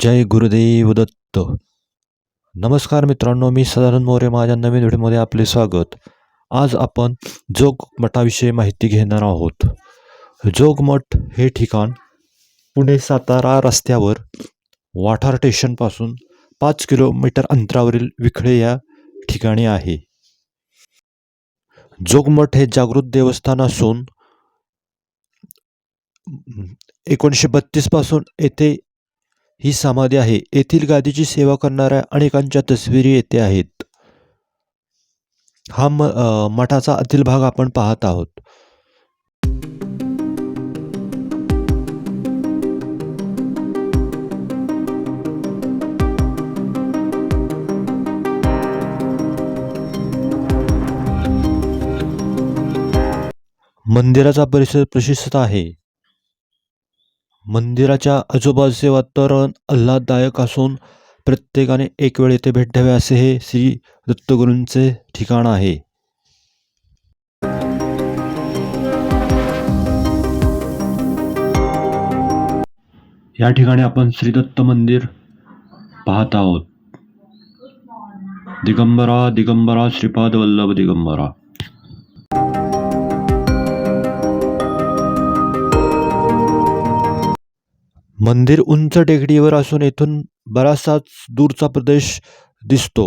जय गुरुदेव दत्त. नमस्कार मित्रांनो, मी सदानंद मोरे. माझ्या नवीन व्हिडिओमध्ये आपले स्वागत. आज आपण जोग मठाविषयी माहिती घेणार आहोत. जोगमठ हे ठिकाण पुणे सातारा रस्त्यावर वाठार स्टेशनपासून 5 किलोमीटर अंतरावरील विखळे या ठिकाणी आहे. जोगमठ हे जागृत देवस्थान असून 1932 पासून येथे ही समाधी आहे. येथील गादीची सेवा करणाऱ्या अनेकांच्या तस्विरी येथे आहेत. हा मठाचा आतील भाग आपण पाहत आहोत. मंदिराचा परिसर प्रशस्त आहे. मंदिराच्या आजूबाजूचे वातावरण आल्हाददायक असून प्रत्येकाने एक वेळ येथे भेट द्यावे असे हे श्री दत्तगुरूंचे ठिकाण आहे. या ठिकाणी आपण श्री दत्त मंदिर पाहत आहोत. दिगंबरा दिगंबरा श्रीपाद वल्लभ दिगंबरा. मंदिर उंच टेकडीवर असून येथून बराचसाच दूरचा प्रदेश दिसतो.